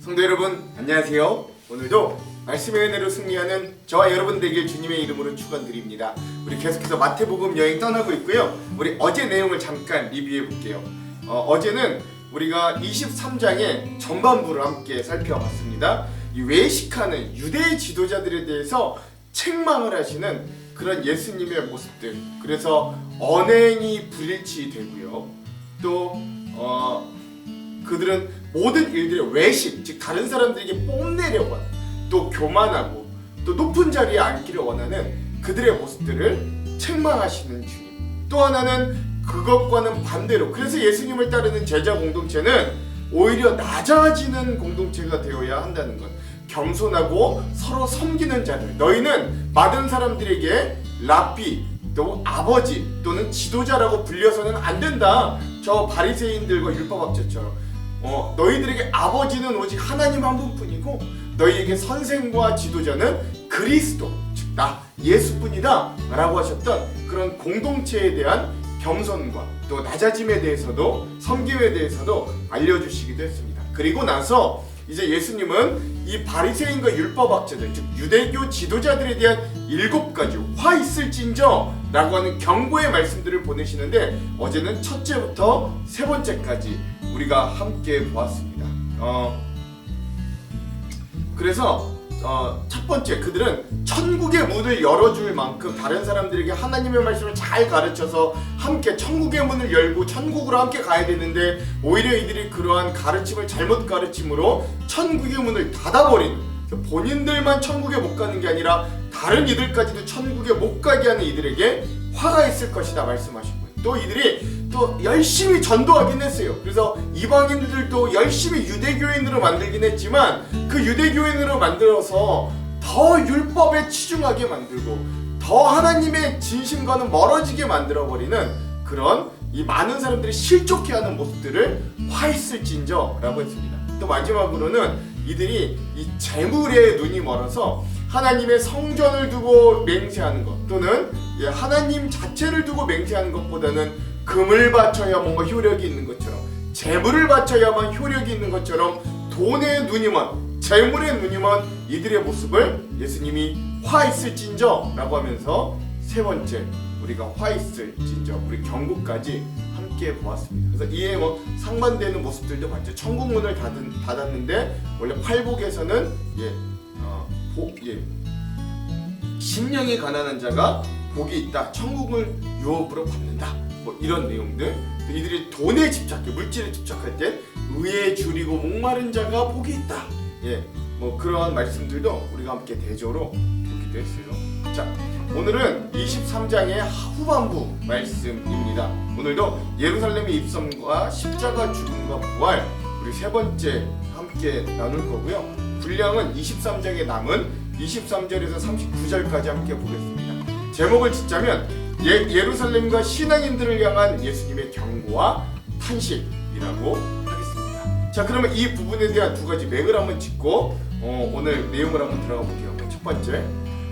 성도 여러분 안녕하세요. 오늘도 말씀의 은혜로 승리하는 저와 여러분 되길 주님의 이름으로 축원드립니다. 우리 계속해서 마태복음 여행 떠나고 있고요. 우리 어제 내용을 잠깐 리뷰해 볼게요. 어제는 우리가 23장의 전반부를 함께 살펴봤습니다. 이 외식하는 유대 지도자들에 대해서 책망을 하시는 그런 예수님의 모습들, 그래서 언행이 불일치되고요. 또 그들은 모든 일들의 외식, 즉 다른 사람들에게 뽐내려고 하는, 또 교만하고 또 높은 자리에 앉기를 원하는 그들의 모습들을 책망하시는 주님. 또 하나는 그것과는 반대로, 그래서 예수님을 따르는 제자 공동체는 오히려 낮아지는 공동체가 되어야 한다는 것. 겸손하고 서로 섬기는 자들, 너희는 많은 사람들에게 랍비, 또 아버지 또는 지도자라고 불려서는 안 된다. 저 바리새인들과 율법학자처럼 너희들에게 아버지는 오직 하나님 한 분뿐이고 너희에게 선생과 지도자는 그리스도, 즉 나 예수뿐이다 라고 하셨던 그런 공동체에 대한 겸손과 또 낮아짐에 대해서도 섬김에 대해서도 알려주시기도 했습니다. 그리고 나서 이제 예수님은 이 바리새인과 율법학자들, 즉 유대교 지도자들에 대한 7가지 화 있을진저 라고 하는 경고의 말씀들을 보내시는데, 어제는 첫째부터 세 번째까지 우리가 함께 보았습니다. 그래서 첫 번째, 그들은 천국의 문을 열어줄 만큼 다른 사람들에게 하나님의 말씀을 잘 가르쳐서 함께 천국의 문을 열고 천국으로 함께 가야 되는데, 오히려 이들이 그러한 가르침을 잘못 가르침으로 천국의 문을 닫아버리는, 본인들만 천국에 못 가는 게 아니라 다른 이들까지도 천국에 못 가게 하는 이들에게 화가 있을 것이다 말씀하시고요. 또 이들이 또 열심히 전도하긴 했어요. 그래서 이방인들도 열심히 유대교인으로 만들긴 했지만 그 유대교인으로 만들어서 더 율법에 치중하게 만들고 더 하나님의 진심과는 멀어지게 만들어버리는 그런 이 많은 사람들이 실족해하는 모습들을 화 있을진저 라고 했습니다. 또 마지막으로는 이들이 이 재물에 눈이 멀어서 하나님의 성전을 두고 맹세하는 것, 또는 하나님 자체를 두고 맹세하는 것보다는 금을 바쳐야 뭔가 효력이 있는 것처럼, 재물을 바쳐야만 효력이 있는 것처럼 돈에 눈이 먼, 재물에 눈이 먼 이들의 모습을 예수님이 화 있을진저 라고 하면서 세 번째, 우리가 화 있을진저, 우리 경고까지 함께 보았습니다. 그래서 이에 상반되는 모습들도 봤죠. 천국 문을 닫았는데 원래 팔복에서는 심령이 가난한 자가 복이 있다, 천국을 유업으로 받는다, 이런 내용들. 이들이 돈에 집착해, 물질에 집착할 때 의에 줄이고 목마른 자가 복이 있다, 그러한 말씀들도 우리가 함께 대조로 보기도 했어요. 자, 오늘은 23장의 후반부 말씀입니다. 오늘도 예루살렘의 입성과 십자가 죽음과 부활, 우리 세 번째 함께 나눌 거고요. 분량은 23장에 남은 23절에서 39절까지 함께 보겠습니다. 제목을 짓자면 예루살렘과 신앙인들을 향한 예수님의 경고와 탄식이라고 하겠습니다. 자, 그러면 이 부분에 대한 두 가지 맥을 한번 짚고 오늘 내용을 한번 들어가 볼게요. 첫 번째,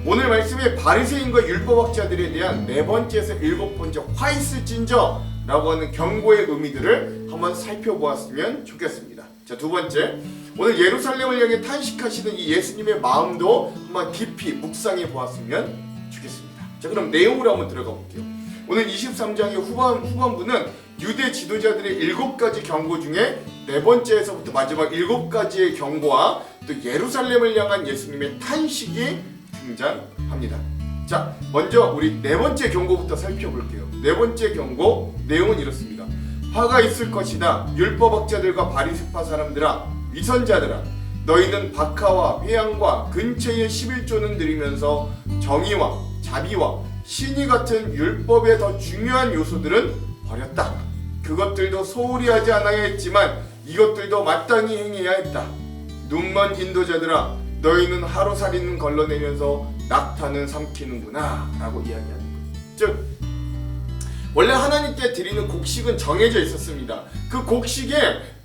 오늘 말씀에 바리새인과 율법학자들에 대한 네 번째에서 일곱 번째 화 있을진저 라고 하는 경고의 의미들을 한번 살펴보았으면 좋겠습니다. 자, 두 번째, 오늘 예루살렘을 향해 탄식하시는 이 예수님의 마음도 한번 깊이 묵상해 보았으면 좋겠습니다. 자, 그럼 내용으로 한번 들어가 볼게요. 오늘 23장의 후반부는 유대 지도자들의 7가지 경고 중에 네 번째에서부터 마지막 7가지의 경고와 또 예루살렘을 향한 예수님의 탄식이 등장합니다. 자, 먼저 우리 네 번째 경고부터 살펴볼게요. 네 번째 경고 내용은 이렇습니다. 화가 있을 것이다. 율법학자들과 바리새파 사람들아, 위선자들아, 너희는 박하와 회양과 근처의 11조는 드리면서 정의와 자비와 신의 같은 율법의 더 중요한 요소들은 버렸다. 그것들도 소홀히 하지 않아야 했지만 이것들도 마땅히 행해야 했다. 눈먼 인도자들아, 너희는 하루살이는 걸러내면서 낙타는 삼키는구나 라고 이야기하는 거예요. 즉, 원래 하나님께 드리는 곡식은 정해져 있었습니다. 그 곡식에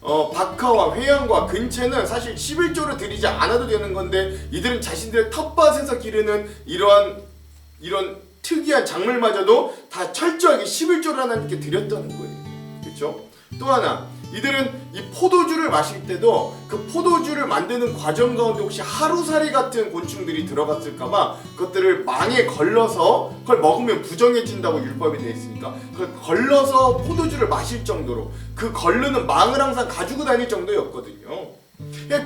박하와 회양과 근채는 사실 11조를 드리지 않아도 되는 건데, 이들은 자신들의 텃밭에서 기르는 이런 특이한 작물마저도 다 철저하게 11조를 하나님께 드렸다는 거예요. 그렇죠? 또 하나, 이들은 이 포도주를 마실 때도 그 포도주를 만드는 과정 가운데 혹시 하루살이 같은 곤충들이 들어갔을까봐 그것들을 망에 걸러서 그걸 먹으면 부정해진다고 율법이 되어 있으니까 그걸 걸러서 포도주를 마실 정도로 그 걸르는 망을 항상 가지고 다닐 정도였거든요.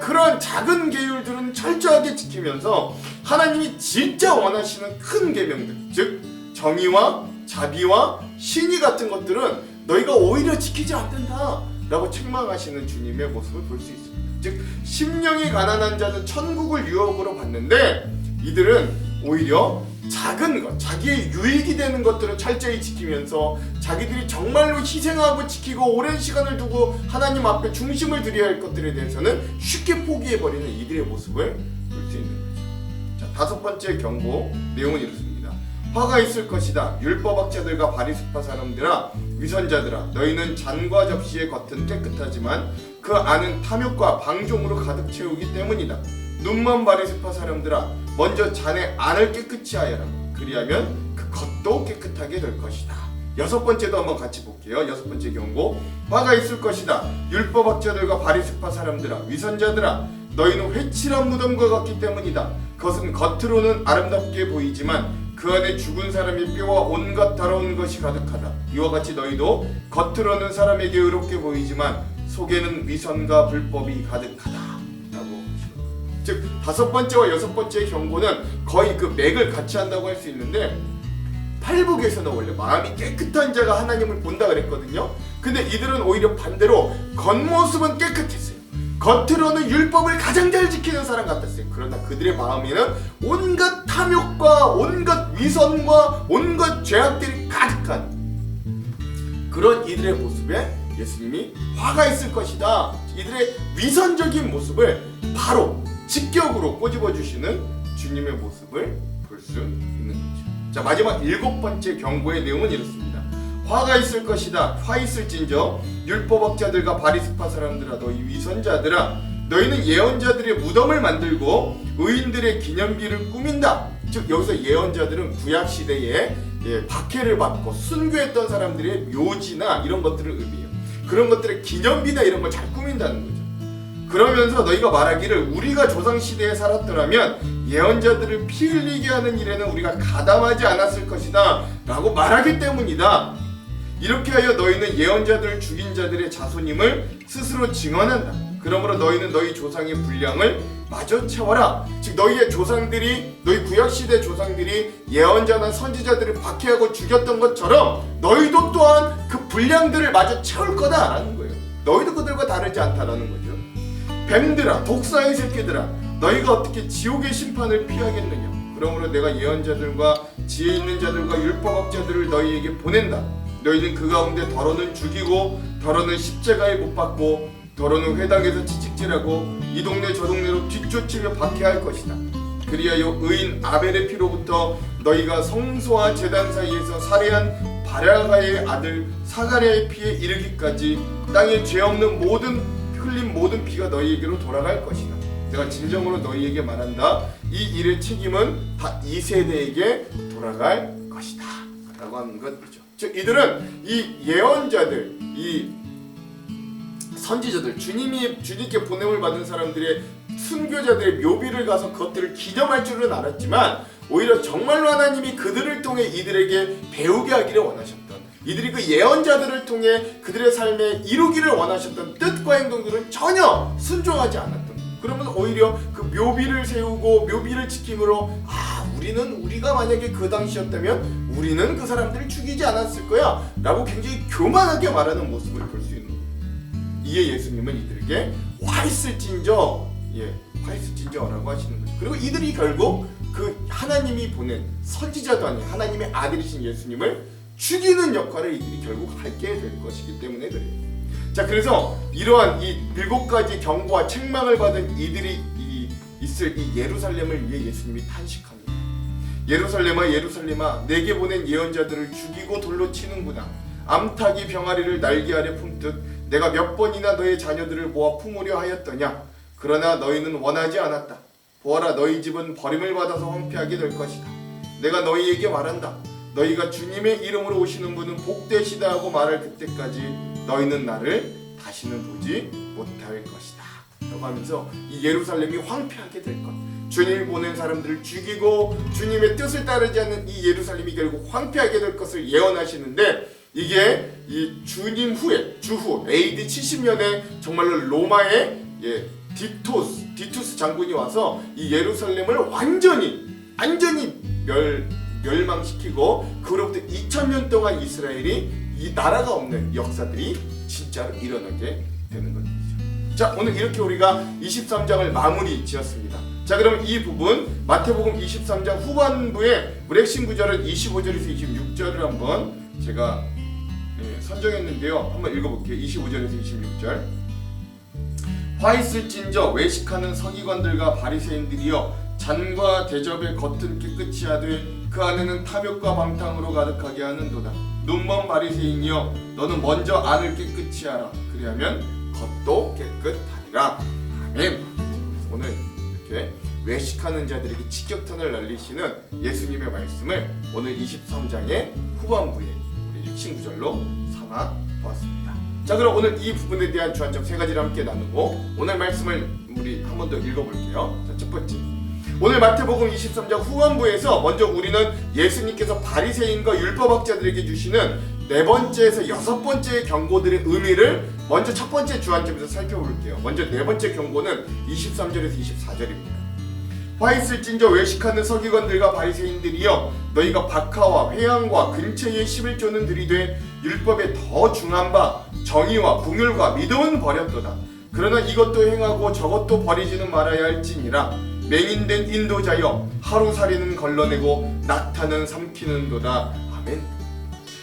그런 작은 계율들은 철저하게 지키면서 하나님이 진짜 원하시는 큰 계명들, 즉 정의와 자비와 신의 같은 것들은 너희가 오히려 지키지 않는다 라고 책망하시는 주님의 모습을 볼 수 있습니다. 즉 심령이 가난한 자는 천국을 유업으로 받는데 이들은 오히려 작은 것, 자기의 유익이 되는 것들은 철저히 지키면서 자기들이 정말로 희생하고 지키고 오랜 시간을 두고 하나님 앞에 중심을 드려야 할 것들에 대해서는 쉽게 포기해버리는 이들의 모습을 볼 수 있는 거죠. 자, 다섯 번째 경고 내용은 이렇습니다. 화가 있을 것이다. 율법학자들과 바리새파 사람들아, 위선자들아, 너희는 잔과 접시의 겉은 깨끗하지만 그 안은 탐욕과 방종으로 가득 채우기 때문이다. 눈먼 바리새파 사람들아, 먼저 잔의 안을 깨끗이 하여라. 그리하면 그 겉도 깨끗하게 될 것이다. 여섯 번째도 한번 같이 볼게요. 여섯 번째 경고. 화가 있을 것이다. 율법학자들과 바리새파 사람들아, 위선자들아, 너희는 회칠한 무덤과 같기 때문이다. 그것은 겉으로는 아름답게 보이지만 그 안에 죽은 사람의 뼈와 온갖 더러운 것이 가득하다. 이와 같이 너희도 겉으로는 사람에게 의롭게 보이지만 속에는 위선과 불법이 가득하다 라고. 즉 다섯 번째와 여섯 번째의 경고는 거의 그 맥을 같이 한다고 할 수 있는데, 팔복에서는 원래 마음이 깨끗한 자가 하나님을 본다 그랬거든요. 근데 이들은 오히려 반대로 겉모습은 깨끗했어요. 겉으로는 율법을 가장 잘 지키는 사람 같았어요. 그러나 그들의 마음에는 온갖 탐욕과 온갖 위선과 온갖 죄악들이 가득한 그런 이들의 모습에 예수님이 화가 있을 것이다. 이들의 위선적인 모습을 바로 직격으로 꼬집어 주시는 주님의 모습을 볼 수 있는 거죠. 자, 마지막 일곱 번째 경고의 내용은 이렇습니다. 화가 있을 것이다. 화 있을진저 율법학자들과 바리새파 사람들아, 너희 위선자들아, 너희는 예언자들의 무덤을 만들고 의인들의 기념비를 꾸민다. 즉 여기서 예언자들은 구약 시대에 박해를 받고 순교했던 사람들의 묘지나 이런 것들을 의미해요. 그런 것들의 기념비나 이런 걸 잘 꾸민다는 거죠. 그러면서 너희가 말하기를 우리가 조상시대에 살았더라면 예언자들을 피 흘리게 하는 일에는 우리가 가담하지 않았을 것이다 라고 말하기 때문이다. 이렇게 하여 너희는 예언자들을 죽인 자들의 자손임을 스스로 증언한다. 그러므로 너희는 너희 조상의 분량을 마저 채워라. 즉 너희의 조상들이, 너희 구약시대 조상들이 예언자나 선지자들을 박해하고 죽였던 것처럼 너희도 또한 그 분량들을 마저 채울 거다라는 거예요. 너희도 그들과 다르지 않다라는 거죠. 뱀들아, 독사의 새끼들아, 너희가 어떻게 지옥의 심판을 피하겠느냐. 그러므로 내가 예언자들과 지혜 있는 자들과 율법학자들을 너희에게 보낸다. 너희는 그 가운데 더러는 죽이고 더러는 십자가에 못 박고 더러는 회당에서 채찍질하고 이 동네 저 동네로 뒤쫓으며 박해할 것이다. 그리하여 의인 아벨의 피로부터 너희가 성소와 제단 사이에서 살해한 바랴가의 아들 사가랴의 피에 이르기까지 땅에 죄 없는 모든 흘린 모든 피가 너희에게로 돌아갈 것이다. 내가 진정으로 너희에게 말한다. 이 일의 책임은 다 이 세대에게 돌아갈 것이다 라고 하는 것이죠. 즉 이들은 이 예언자들, 이 선지자들, 주님께 보냄을 받은 사람들의 순교자들의 묘비를 가서 그것들을 기념할 줄은 알았지만 오히려 정말로 하나님이 그들을 통해 이들에게 배우게 하기를 원하셨던, 이들이 그 예언자들을 통해 그들의 삶에 이루기를 원하셨던 뜻과 행동들은 전혀 순종하지 않았던, 그러면 오히려 그 묘비를 세우고 묘비를 지킴으로 우리가 만약에 그 당시였다면 우리는 그 사람들을 죽이지 않았을 거야 라고 굉장히 교만하게 말하는 모습을 볼 수 있는 거예요. 이에 예수님은 이들에게 화 있을진저, 화 있을진저라고 하시는 거죠. 그리고 이들이 결국 그 하나님이 보낸 선지자도 아닌 하나님의 아들이신 예수님을 죽이는 역할을 이들이 결국 하게 될 것이기 때문에 그래요. 자, 그래서 이러한 이 7가지 경고와 책망을 받은 이들이 있을 이 예루살렘을 위해 예수님이 탄식합니다. 예루살렘아 예루살렘아, 내게 보낸 예언자들을 죽이고 돌로 치는구나. 암탉이 병아리를 날개 아래 품듯 내가 몇 번이나 너의 자녀들을 모아 품으려 하였더냐. 그러나 너희는 원하지 않았다. 보아라, 너희 집은 버림을 받아서 황폐하게 될 것이다. 내가 너희에게 말한다. 너희가 주님의 이름으로 오시는 분은 복되시다 하고 말할 그때까지 너희는 나를 다시는 보지 못할 것이다 라고 하면서 이 예루살렘이 황폐하게 될 것, 주님이 보낸 사람들을 죽이고 주님의 뜻을 따르지 않는 이 예루살렘이 결국 황폐하게 될 것을 예언하시는데, 이게 이 주님 후에 주후 AD 70년에 정말로 로마의 디투스 장군이 와서 이 예루살렘을 완전히 멸망시키고, 그로부터 2000년 동안 이스라엘이 이 나라가 없는 역사들이 진짜로 일어나게 되는 것이죠. 자, 오늘 이렇게 우리가 23장을 마무리 지었습니다. 자, 그럼 이 부분 마태복음 23장 후반부에 우리 핵심 구절은 25절에서 26절을 한번 제가 선정했는데요. 한번 읽어볼게요. 25절에서 26절. 화 있을진저 외식하는 서기관들과 바리새인들이여, 잔과 대접의 겉은 깨끗이 하되 그 안에는 탐욕과 방탕으로 가득하게 하는도다. 눈먼 바리새인이여, 너는 먼저 안을 깨끗이 하라. 그리하면 겉도 깨끗하리라. 아멘. 오늘 이렇게 외식하는 자들에게 직격탄을 날리시는 예수님의 말씀을 오늘 23장의 후반부에 우리 핵심 구절로 삼아 보았습니다. 자, 그럼 오늘 이 부분에 대한 주안점 세 가지를 함께 나누고 오늘 말씀을 우리 한 번 더 읽어볼게요. 자, 첫 번째, 오늘 마태복음 23장 후반부에서 먼저 우리는 예수님께서 바리새인과 율법학자들에게 주시는 네 번째에서 여섯 번째 경고들의 의미를 먼저 첫 번째 주안점에서 살펴볼게요. 먼저 네 번째 경고는 23절에서 24절입니다. 화 있을진저 외식하는 서기관들과 바리새인들이여, 너희가 박하와 회향과 근처의 11조는 들이되 율법에 더 중한 바 정의와 긍휼과 믿음은 버렸도다. 그러나 이것도 행하고 저것도 버리지는 말아야 할지니라. 맹인된 인도자여, 하루살이는 걸러내고 낙타는 삼키는도다. 아멘.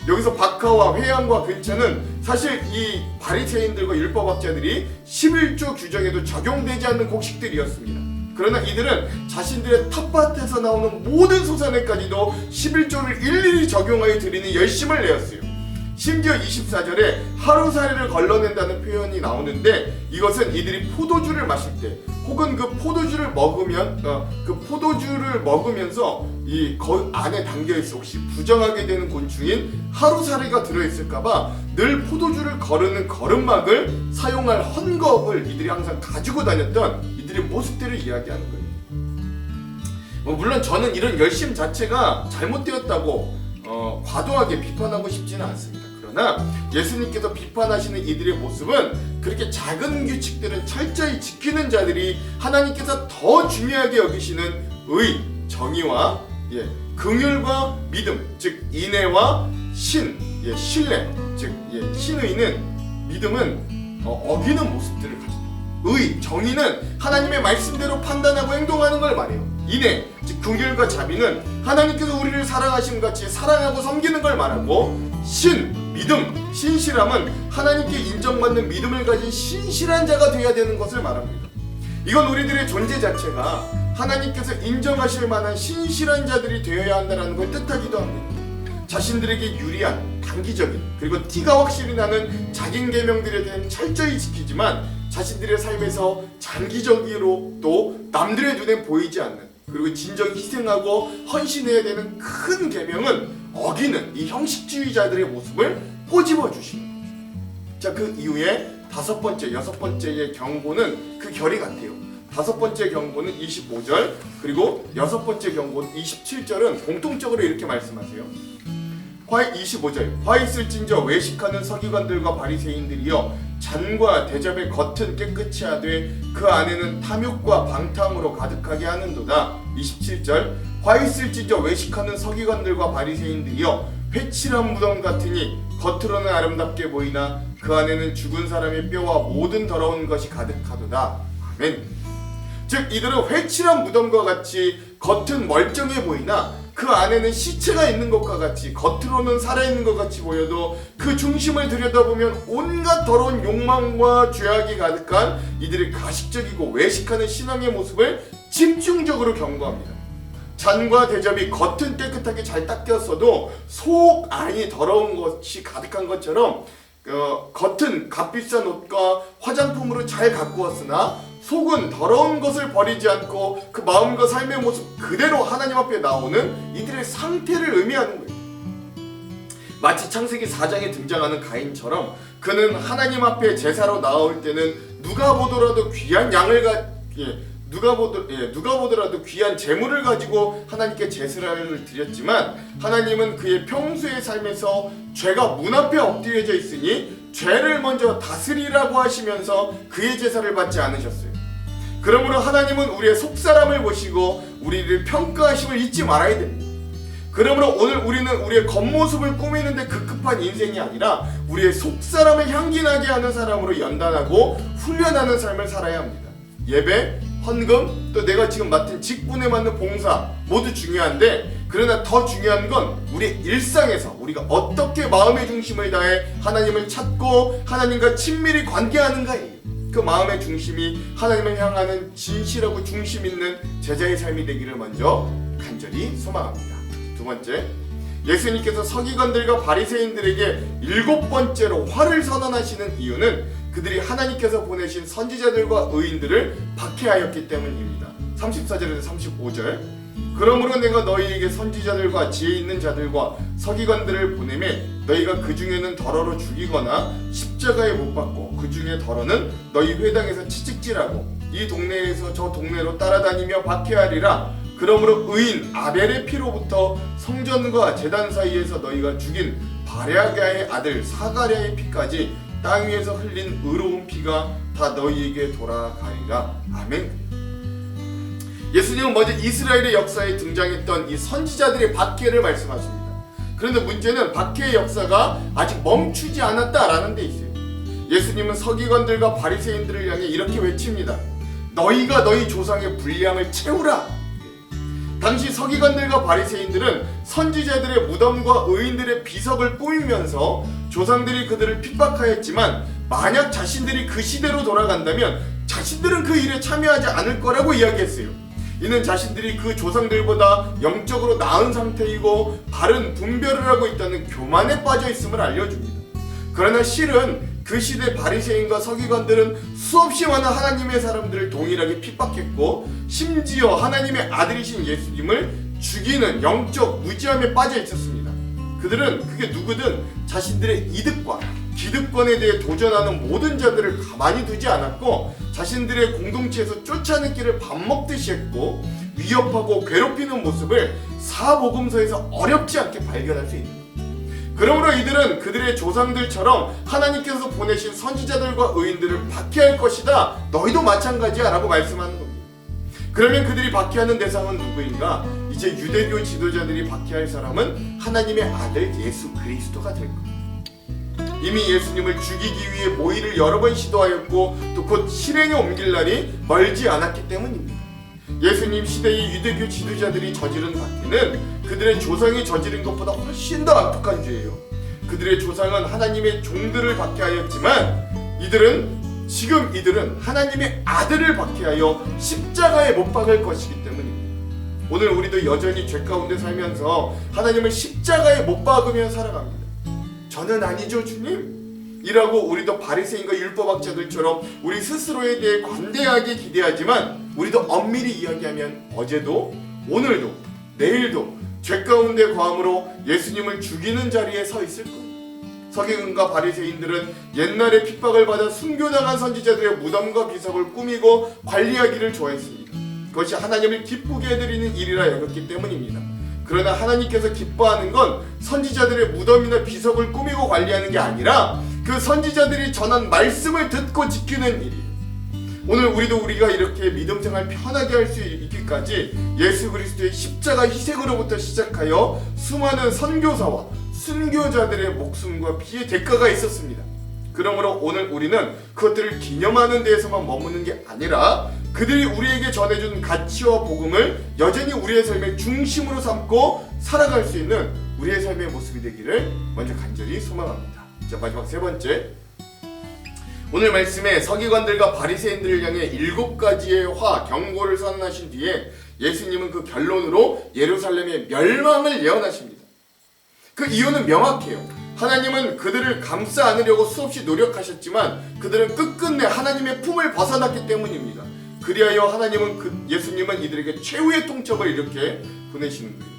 여기서 박하와 회향과 근처는 사실 이 바리새인들과 율법학자들이 11조 규정에도 적용되지 않는 곡식들이었습니다. 그러나 이들은 자신들의 텃밭에서 나오는 모든 소산에까지도 11조를 일일이 적용하여 드리는 열심을 내었어요. 심지어 24절에 하루살이를 걸러낸다는 표현이 나오는데, 이것은 이들이 포도주를 마실 때 혹은 그 포도주를 먹으면서 이 안에 담겨있어 혹시 부정하게 되는 곤충인 하루살이가 들어있을까봐 늘 포도주를 거르는 거름막을 사용할 헝겊을 이들이 항상 가지고 다녔던 이들의 모습들을 이야기하는 거예요. 물론 저는 이런 열심 자체가 잘못되었다고 과도하게 비판하고 싶지는 않습니다. 그러나 예수님께서 비판하시는 이들의 모습은 그렇게 작은 규칙들은 철저히 지키는 자들이 하나님께서 더 중요하게 여기시는 의, 정의와 긍휼과 믿음, 즉 인애와 신뢰, 즉 신의는 믿음은 어기는 모습들을 가진다. 의, 정의는 하나님의 말씀대로 판단하고 행동하는 걸 말해요. 인애, 즉 긍휼과 자비는 하나님께서 우리를 사랑하신 같이 사랑하고 섬기는 걸 말하고, 믿음, 신실함은 하나님께 인정받는 믿음을 가진 신실한 자가 되어야 되는 것을 말합니다. 이건 우리들의 존재 자체가 하나님께서 인정하실 만한 신실한 자들이 되어야 한다는 걸 뜻하기도 합니다. 자신들에게 유리한, 단기적인, 그리고 티가 확실히 나는 자긴 계명들에 대해 철저히 지키지만 자신들의 삶에서 장기적으로 또 남들의 눈에 보이지 않는, 그리고 진정히 희생하고 헌신해야 되는 큰 계명은 어기는 이 형식주의자들의 모습을 꼬집어 주시는 거죠. 자, 그 이후에 다섯 번째, 여섯 번째의 경고는 그 결이 같아요. 다섯 번째 경고는 25절, 그리고 여섯 번째 경고는 27절은 공통적으로 이렇게 말씀하세요. 25절, 화 있을진저 외식하는 서기관들과 바리새인들이여, 잔과 대접의 겉은 깨끗이 하되 그 안에는 탐욕과 방탕으로 가득하게 하는도다. 27절, 화 있을진저 외식하는 서기관들과 바리새인들이여, 회칠한 무덤 같으니 겉으로는 아름답게 보이나 그 안에는 죽은 사람의 뼈와 모든 더러운 것이 가득하도다. 아멘. 즉 이들은 회칠한 무덤과 같이 겉은 멀쩡해 보이나 그 안에는 시체가 있는 것과 같이, 겉으로는 살아있는 것 같이 보여도 그 중심을 들여다보면 온갖 더러운 욕망과 죄악이 가득한 이들의 가식적이고 외식하는 신앙의 모습을 집중적으로 경고합니다. 잔과 대접이 겉은 깨끗하게 잘 닦였어도 속 안이 더러운 것이 가득한 것처럼 겉은 값비싼 옷과 화장품으로 잘 가꾸었으나 속은 더러운 것을 버리지 않고 그 마음과 삶의 모습 그대로 하나님 앞에 나오는 이들의 상태를 의미하는 거예요. 마치 창세기 4장에 등장하는 가인처럼 그는 하나님 앞에 제사로 나올 때는 누가 보더라도 귀한 양을 누가 보더라도 귀한 재물을 가지고 하나님께 제사를 드렸지만 하나님은 그의 평소의 삶에서 죄가 문 앞에 엎드려져 있으니 죄를 먼저 다스리라고 하시면서 그의 제사를 받지 않으셨어요. 그러므로 하나님은 우리의 속사람을 보시고 우리를 평가하심을 잊지 말아야 됩니다. 그러므로 오늘 우리는 우리의 겉모습을 꾸미는데 급급한 인생이 아니라 우리의 속사람을 향기나게 하는 사람으로 연단하고 훈련하는 삶을 살아야 합니다. 예배, 헌금, 또 내가 지금 맡은 직분에 맞는 봉사 모두 중요한데, 그러나 더 중요한 건 우리의 일상에서 우리가 어떻게 마음의 중심을 다해 하나님을 찾고 하나님과 친밀히 관계하는가예요. 그 마음의 중심이 하나님을 향하는 진실하고 중심 있는 제자의 삶이 되기를 먼저 간절히 소망합니다. 두 번째, 예수님께서 서기관들과 바리새인들에게 7번째로 화를 선언하시는 이유는 그들이 하나님께서 보내신 선지자들과 의인들을 박해하였기 때문입니다. 34절에서 35절, 그러므로 내가 너희에게 선지자들과 지혜 있는 자들과 서기관들을 보내매 너희가 그 중에는 덜어로 죽이거나 십자가에 못 박고 그 중에 덜어는 너희 회당에서 채찍질하고 이 동네에서 저 동네로 따라다니며 박해하리라. 그러므로 의인 아벨의 피로부터 성전과 제단 사이에서 너희가 죽인 바랴가의 아들 사가랴의 피까지 땅 위에서 흘린 의로운 피가 다 너희에게 돌아가리라. 아멘. 예수님은 먼저 이스라엘의 역사에 등장했던 이 선지자들의 박해를 말씀하십니다. 그런데 문제는 박해의 역사가 아직 멈추지 않았다라는 데 있어요. 예수님은 서기관들과 바리새인들을 향해 이렇게 외칩니다. 너희가 너희 조상의 분량을 채우라. 당시 서기관들과 바리새인들은 선지자들의 무덤과 의인들의 비석을 꾸미면서 조상들이 그들을 핍박하였지만 만약 자신들이 그 시대로 돌아간다면 자신들은 그 일에 참여하지 않을 거라고 이야기했어요. 이는 자신들이 그 조상들보다 영적으로 나은 상태이고 바른 분별을 하고 있다는 교만에 빠져 있음을 알려줍니다. 그러나 실은 그 시대 바리새인과 서기관들은 수없이 많은 하나님의 사람들을 동일하게 핍박했고 심지어 하나님의 아들이신 예수님을 죽이는 영적 무지함에 빠져 있었습니다. 그들은 그게 누구든 자신들의 이득과 기득권에 대해 도전하는 모든 자들을 가만히 두지 않았고 자신들의 공동체에서 쫓아내기를 밥 먹듯이 했고 위협하고 괴롭히는 모습을 사복음서에서 어렵지 않게 발견할 수 있는 거예요. 그러므로 이들은 그들의 조상들처럼 하나님께서 보내신 선지자들과 의인들을 박해할 것이다. 너희도 마찬가지야 라고 말씀하는 겁니다. 그러면 그들이 박해하는 대상은 누구인가? 이제 유대교 지도자들이 박해할 사람은 하나님의 아들 예수 그리스도가 될 겁니다. 이미 예수님을 죽이기 위해 모의를 여러 번 시도하였고 또 곧 실행에 옮길 날이 멀지 않았기 때문입니다. 예수님 시대의 유대교 지도자들이 저지른 박해는 그들의 조상이 저지른 것보다 훨씬 더 악독한 죄예요. 그들의 조상은 하나님의 종들을 박해하였지만 이들은 하나님의 아들을 박해하여 십자가에 못 박을 것이기 때문입니다. 오늘 우리도 여전히 죄 가운데 살면서 하나님을 십자가에 못 박으며 살아갑니다. 저는 아니죠 주님 이라고 우리도 바리새인과 율법학자들처럼 우리 스스로에 대해 관대하게 기대하지만 우리도 엄밀히 이야기하면 어제도 오늘도 내일도 죄 가운데 거함으로 예수님을 죽이는 자리에 서 있을 거예요. 서기관과 바리새인들은 옛날에 핍박을 받아 순교당한 선지자들의 무덤과 비석을 꾸미고 관리하기를 좋아했습니다. 그것이 하나님을 기쁘게 해드리는 일이라 여겼기 때문입니다. 그러나 하나님께서 기뻐하는 건 선지자들의 무덤이나 비석을 꾸미고 관리하는 게 아니라 그 선지자들이 전한 말씀을 듣고 지키는 일이에요. 오늘 우리가 이렇게 믿음 생활 편하게 할 수 있기까지 예수 그리스도의 십자가 희생으로부터 시작하여 수많은 선교사와 순교자들의 목숨과 피의 대가가 있었습니다. 그러므로 오늘 우리는 그것들을 기념하는 데에서만 머무는 게 아니라 그들이 우리에게 전해준 가치와 복음을 여전히 우리의 삶의 중심으로 삼고 살아갈 수 있는 우리의 삶의 모습이 되기를 먼저 간절히 소망합니다. 자, 마지막 세 번째, 오늘 말씀에 서기관들과 바리새인들을 향해 7가지의 경고를 선언하신 뒤에 예수님은 그 결론으로 예루살렘의 멸망을 예언하십니다. 그 이유는 명확해요. 하나님은 그들을 감싸 안으려고 수없이 노력하셨지만 그들은 끝끝내 하나님의 품을 벗어났기 때문입니다. 그리하여 예수님은 이들에게 최후의 통첩을 이렇게 보내시는 거예요.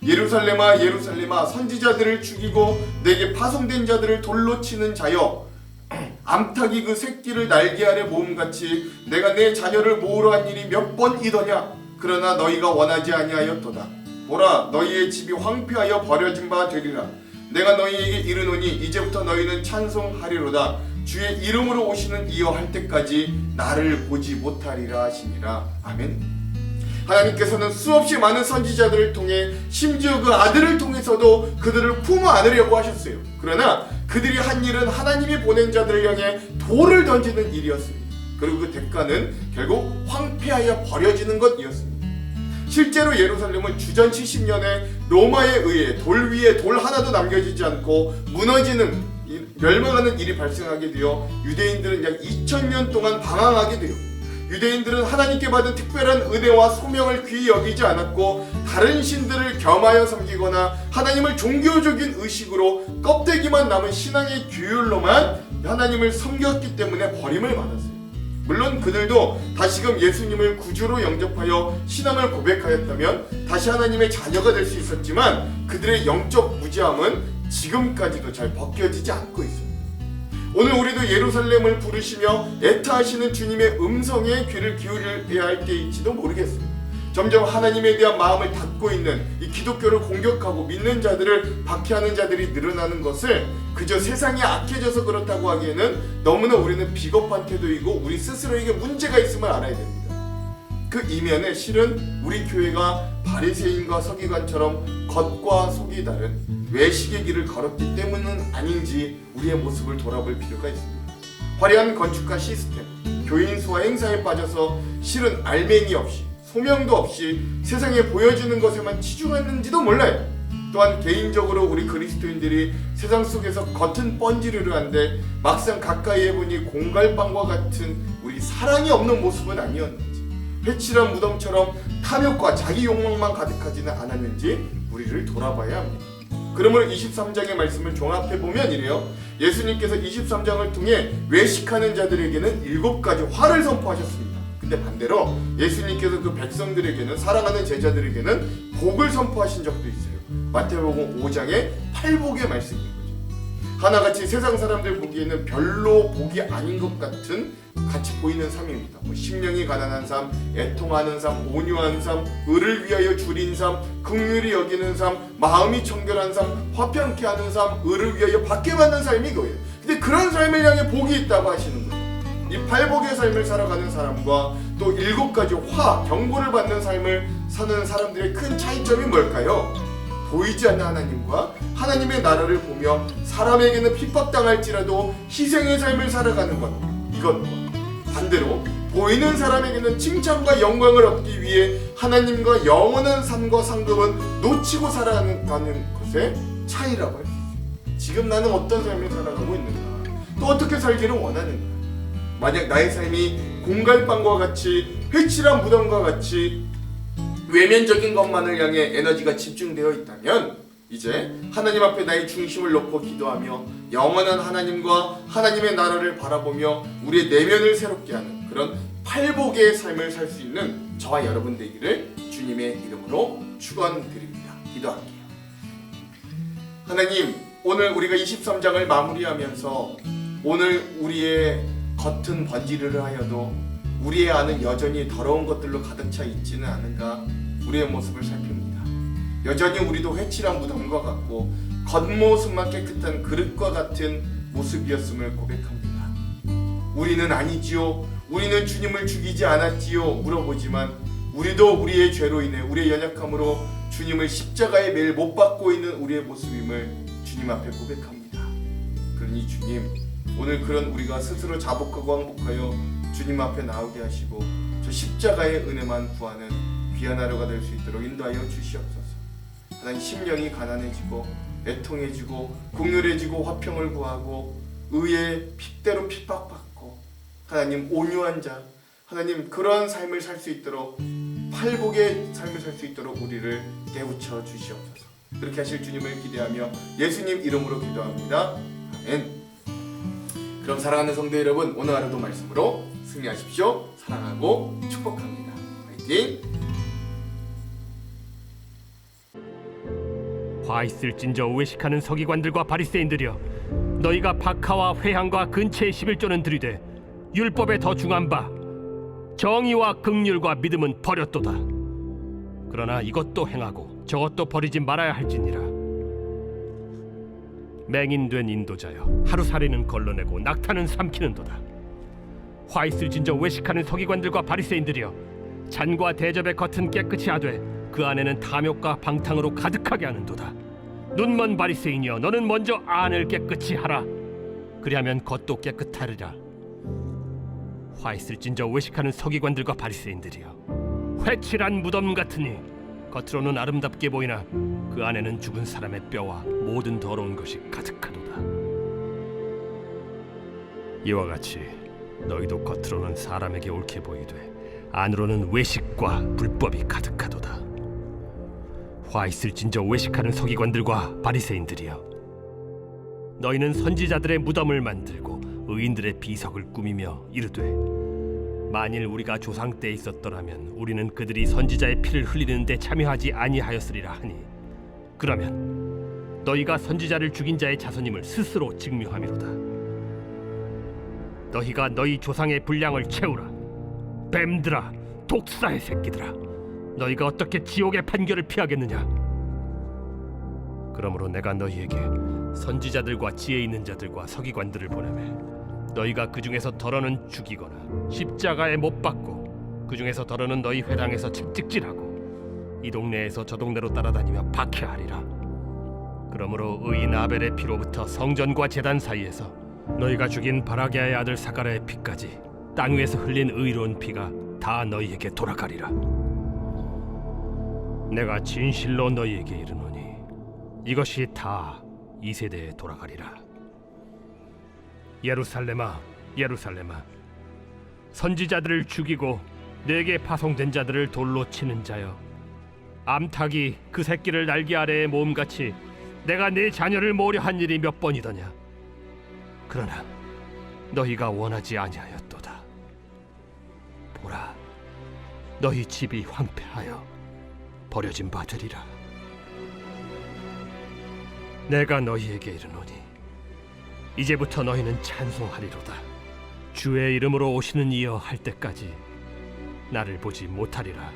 예루살렘아 예루살렘아 선지자들을 죽이고 내게 파송된 자들을 돌로 치는 자여, 암탉이 그 새끼를 날개 아래 모음같이 내가 내 자녀를 모으러 한 일이 몇 번이더냐. 그러나 너희가 원하지 아니하였도다. 보라, 너희의 집이 황폐하여 버려진 바 되리라. 내가 너희에게 이르노니 이제부터 너희는 찬송하리로다. 주의 이름으로 오시는 이여 할 때까지 나를 보지 못하리라 하시니라. 아멘. 하나님께서는 수없이 많은 선지자들을 통해 심지어 그 아들을 통해서도 그들을 품어 안으려고 하셨어요. 그러나 그들이 한 일은 하나님이 보낸 자들을 향해 돌을 던지는 일이었습니다. 그리고 그 대가는 결국 황폐하여 버려지는 것이었습니다. 실제로 예루살렘은 주전 70년에 로마에 의해 돌 위에 돌 하나도 남겨지지 않고 무너지는, 멸망하는 일이 발생하게 되어 유대인들은 약 2000년 동안 방황하게 돼요. 유대인들은 하나님께 받은 특별한 은혜와 소명을 귀히 여기지 않았고 다른 신들을 겸하여 섬기거나 하나님을 종교적인 의식으로 껍데기만 남은 신앙의 규율로만 하나님을 섬겼기 때문에 버림을 받았어요. 물론 그들도 다시금 예수님을 구주로 영접하여 신앙을 고백하였다면 다시 하나님의 자녀가 될 수 있었지만 그들의 영적 무지함은 지금까지도 잘 벗겨지지 않고 있습니다. 오늘 우리도 예루살렘을 부르시며 애타하시는 주님의 음성에 귀를 기울여야 할 때일지도 모르겠어요. 점점 하나님에 대한 마음을 닫고 있는 이 기독교를 공격하고 믿는 자들을 박해하는 자들이 늘어나는 것을 그저 세상이 악해져서 그렇다고 하기에는 너무나 우리는 비겁한 태도이고 우리 스스로에게 문제가 있음을 알아야 됩니다. 그 이면에 실은 우리 교회가 바리새인과 서기관처럼 겉과 속이 다른 외식의 길을 걸었기 때문은 아닌지 우리의 모습을 돌아볼 필요가 있습니다. 화려한 건축과 시스템, 교인 수와 행사에 빠져서 실은 알맹이 없이 소명도 없이 세상에 보여주는 것에만 치중했는지도 몰라요. 또한 개인적으로 우리 그리스도인들이 세상 속에서 겉은 번지르르한데 막상 가까이 해보니 공갈빵과 같은 우리 사랑이 없는 모습은 아니었는지, 회칠한 무덤처럼 탐욕과 자기 욕망만 가득하지는 않았는지 우리를 돌아봐야 합니다. 그러므로 23장의 말씀을 종합해보면 이래요. 예수님께서 23장을 통해 외식하는 자들에게는 7가지 화를 선포하셨습니다. 근데 반대로 예수님께서 그 백성들에게는, 사랑하는 제자들에게는 복을 선포하신 적도 있어요. 마태복음 5장의 팔복의 말씀인 거죠. 하나같이 세상 사람들 보기에는 별로 복이 아닌 것 같은 같이 보이는 삶입니다. 심령이 가난한 삶, 애통하는 삶, 온유한 삶, 의를 위하여 줄인 삶, 긍휼히 여기는 삶, 마음이 청결한 삶, 화평케 하는 삶, 의를 위하여 받게 받는 삶이 거예요. 근데 그런 삶을 향해 복이 있다고 하시는 거예요. 이 팔복의 삶을 살아가는 사람과 또 7가지 화, 경고를 받는 삶을 사는 사람들의 큰 차이점이 뭘까요? 보이지 않는 하나님과 하나님의 나라를 보며 사람에게는 핍박당할지라도 희생의 삶을 살아가는 것, 이것과 반대로 보이는 사람에게는 칭찬과 영광을 얻기 위해 하나님과 영원한 삶과 상급은 놓치고 살아가는 것의 차이라고 할 수 있습니다. 지금 나는 어떤 삶을 살아가고 있는가? 또 어떻게 살기를 원하는가? 만약 나의 삶이 공갈빵과 같이 회칠한 무덤과 같이 외면적인 것만을 향해 에너지가 집중되어 있다면 이제 하나님 앞에 나의 중심을 놓고 기도하며 영원한 하나님과 하나님의 나라를 바라보며 우리의 내면을 새롭게 하는 그런 팔복의 삶을 살 수 있는 저와 여러분 되기를 주님의 이름으로 축원드립니다. 기도할게요. 하나님, 오늘 우리가 23장을 마무리하면서 오늘 우리의 겉은 번지르르 하여도 우리의 안은 여전히 더러운 것들로 가득 차 있지는 않은가 우리의 모습을 살핍니다. 여전히 우리도 회칠한 무덤과 같고 겉모습만 깨끗한 그릇과 같은 모습이었음을 고백합니다. 우리는 아니지요, 우리는 주님을 죽이지 않았지요 물어보지만 우리도 우리의 죄로 인해 우리의 연약함으로 주님을 십자가에 매일 못 박고 있는 우리의 모습임을 주님 앞에 고백합니다. 그러니 주님, 오늘 그런 우리가 스스로 자복하고 항복하여 주님 앞에 나오게 하시고 저 십자가의 은혜만 구하는 귀한 하루가 될 수 있도록 인도하여 주시옵소서. 하나님, 심령이 가난해지고 애통해지고 긍휼해지고 화평을 구하고 의의 핏대로 핍박받고 하나님 온유한 자, 하나님 그러한 삶을 살 수 있도록 팔복의 삶을 살 수 있도록 우리를 깨우쳐 주시옵소서. 그렇게 하실 주님을 기대하며 예수님 이름으로 기도합니다. 아멘. 그럼 사랑하는 성도 여러분, 오늘 하루도 말씀으로 승리하십시오. 사랑하고 축복합니다. 화이팅! 화 있을진저 외식하는 서기관들과 바리새인들이여, 너희가 박하와 회향과 근체의 11조는 들이되 율법에 더 중한 바 정의와 긍휼과 믿음은 버렸도다. 그러나 이것도 행하고 저것도 버리지 말아야 할지니라. 맹인된 인도자여, 하루살이는 걸러내고 낙타는 삼키는도다. 화 있을진저 외식하는 서기관들과 바리새인들이여, 잔과 대접의 겉은 깨끗이 하되 그 안에는 탐욕과 방탕으로 가득하게 하는도다. 눈먼 바리새인이여, 너는 먼저 안을 깨끗이 하라. 그리하면 겉도 깨끗하리라. 화 있을진저 외식하는 서기관들과 바리새인들이여, 회칠한 무덤 같으니 겉으로는 아름답게 보이나 그 안에는 죽은 사람의 뼈와 모든 더러운 것이 가득하도다. 이와 같이 너희도 겉으로는 사람에게 옳게 보이되 안으로는 외식과 불법이 가득하도다. 화 있을진저 외식하는 서기관들과 바리새인들이여, 너희는 선지자들의 무덤을 만들고 의인들의 비석을 꾸미며 이르되, 만일 우리가 조상 때에 있었더라면 우리는 그들이 선지자의 피를 흘리는데 참여하지 아니하였으리라 하니, 그러면 너희가 선지자를 죽인 자의 자손임을 스스로 증명함이로다. 너희가 너희 조상의 분량을 채우라. 뱀들아, 독사의 새끼들아, 너희가 어떻게 지옥의 판결을 피하겠느냐? 그러므로 내가 너희에게 선지자들과 지혜 있는 자들과 서기관들을 보내매, 너희가 그 중에서 덜어는 죽이거나 십자가에 못 박고, 그 중에서 덜어는 너희 회당에서 채찍질하고 이 동네에서 저 동네로 따라다니며 박해하리라. 그러므로 의인 아벨의 피로부터 성전과 제단 사이에서 너희가 죽인 바라게아의 아들 사가랴의 피까지 땅 위에서 흘린 의로운 피가 다 너희에게 돌아가리라. 내가 진실로 너희에게 이르노니 이것이 다 이 세대에 돌아가리라. 예루살렘아, 예루살렘아, 선지자들을 죽이고 내게 파송된 자들을 돌로 치는 자여, 암탉이 그 새끼를 날개 아래에 모음같이 내가 네 자녀를 모으려 한 일이 몇 번이더냐? 그러나 너희가 원하지 아니하였도다. 보라, 너희 집이 황폐하여 버려진 바 되리라. 내가 너희에게 이르노니 이제부터 너희는 찬송하리로다. 주의 이름으로 오시는 이여 할 때까지 나를 보지 못하리라.